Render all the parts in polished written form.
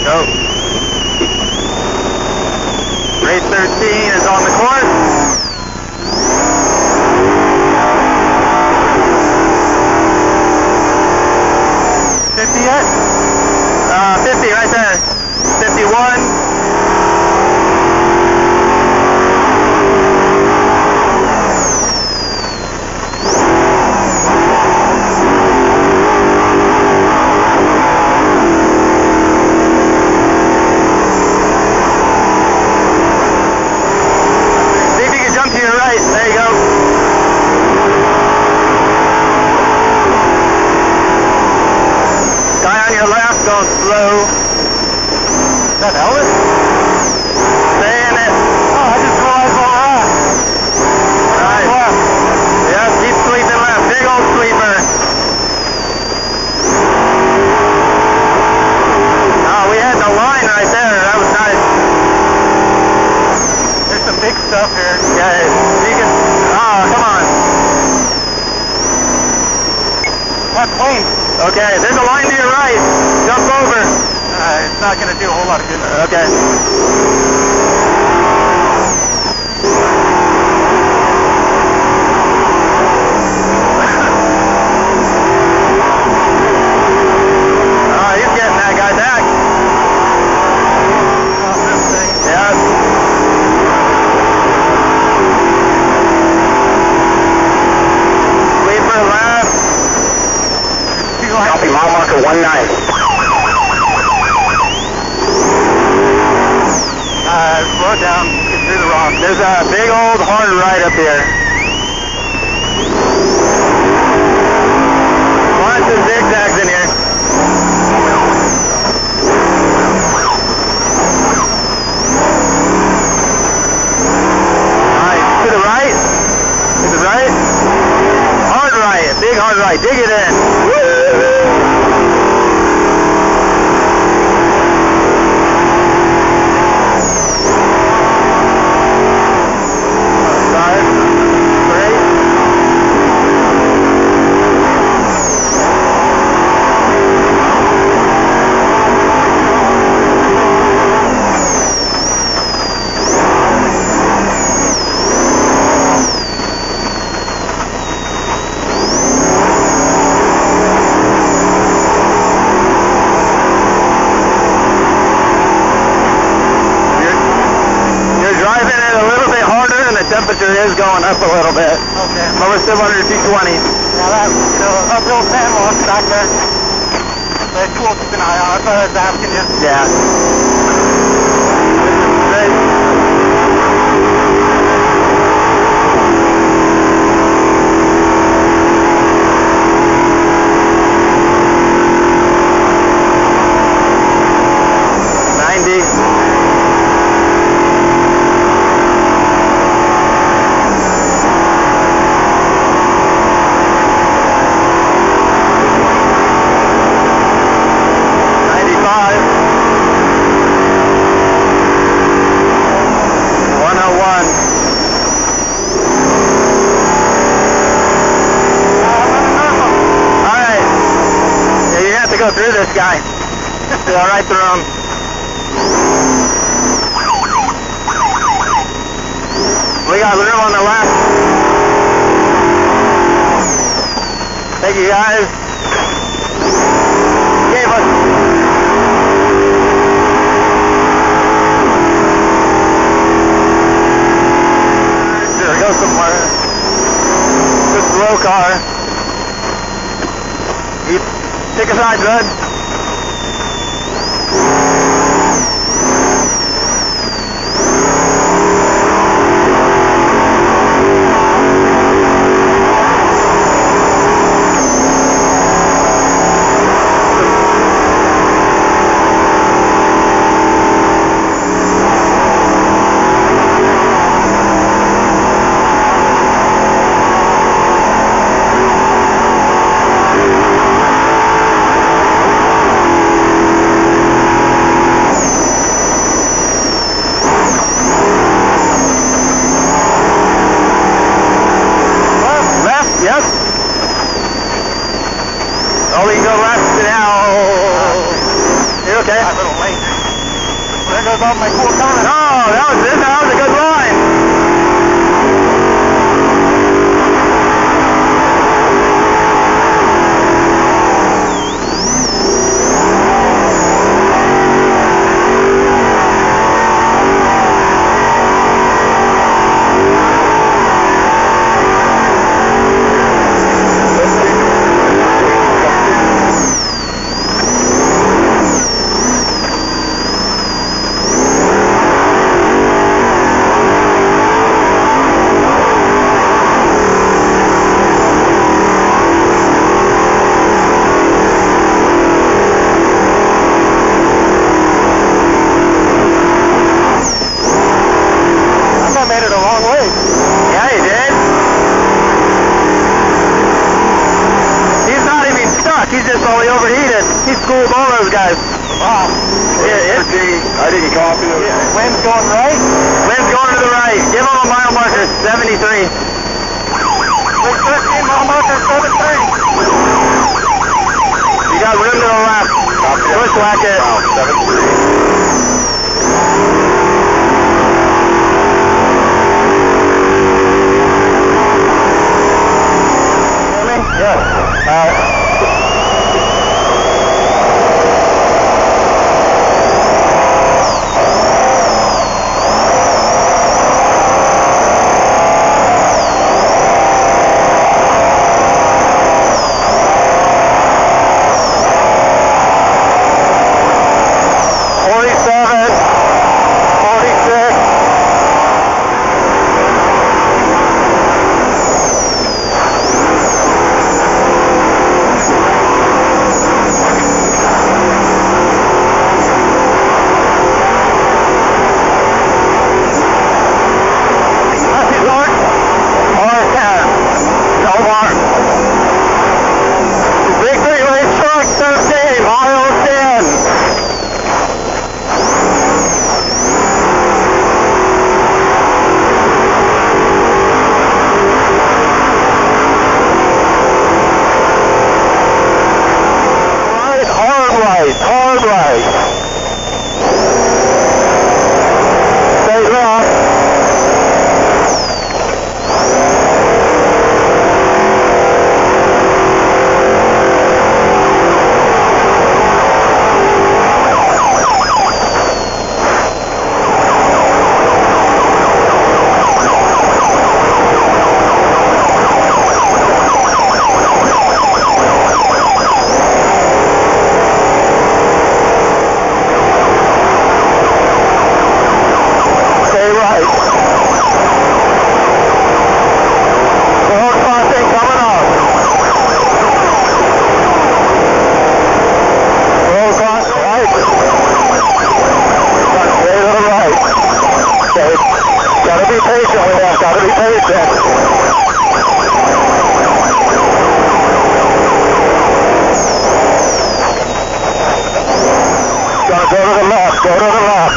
Go. Race 13 is on the course. Yet? 50 right there. 51. See if you can jump to your right. There you go. Guy on your left going slow. Is that Elvis? Stay in it. Oh, I just realized all right. Right. Left. Yep, keep sweeping left. Big old sweeper. Oh, we had the line right there. That was nice. There's some big stuff here. Yeah, you can. Oh, come on. That's clean. Okay, there's a line to your right. Jump over. It's not going to do a whole lot of good. Okay. Oh, he's getting that guy back. Oh, this thing. Yeah. Sweeper left. Copy, mile marker 19. Slow it down. Get through the rock. There's a big old hard right up here. Lots of zigzags in here. Nice. To the right. To the right. Hard right. Big hard right. Dig it in. Woo! Temperature is going up a little bit. Okay. But we're still under 220. Now that, uphill fan walks back there. But it's cool to keep an eye on. That's what I was asking you. Yeah. Go through this guy. Go right through him. We got room on the left. Thank you guys. Gave us. There, go somewhere. Just slow car. Take a side, bud. Yep. Oh, we can go left now. You're okay. A little late. goes off my cool comment. Oh, that was a good line. Made it a long way. Yeah, he did. He's not even stuck. He's just only overheated. He schooled all those guys. Wow. Yeah, I didn't copy it. Yeah. Wind's going right. Wind's going to the right. Give him a mile marker, 73. 13 mile marker, 73. You got room to the left. Bushwhack it. Wow, 73. Yes. Hard right. Stay left. Gotta be patient with that, gotta be patient. Gotta go to the left, go to the left.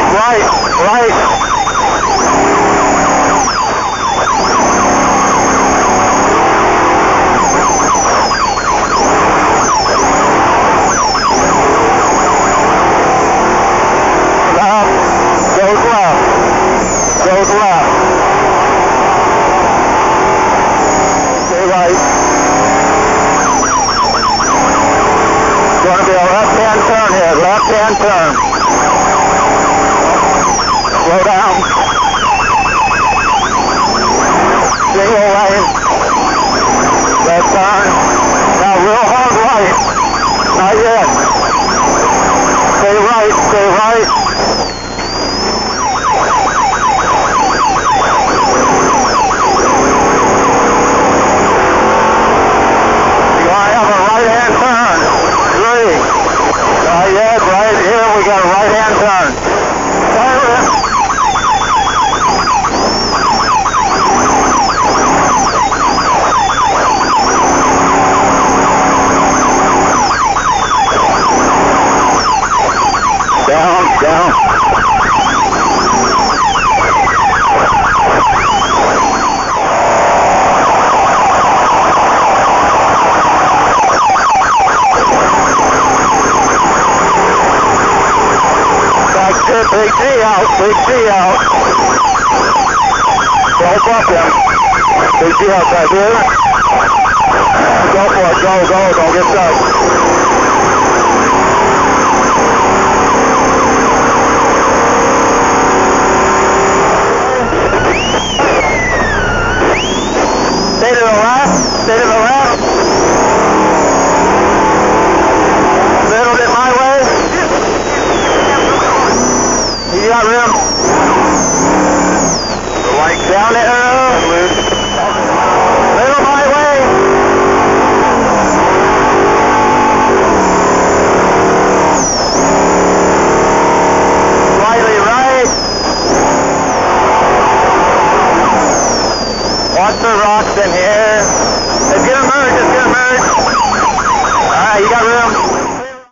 Right. out, big G out. Don't buck him. Big G outside here. Go for it, go, don't get stuck. Stay to the left, stay to the left. Little bit my way. You got room. The light down it, little my way. Slightly right. Watch the rocks in here. It's gonna merge, Alright, you got room.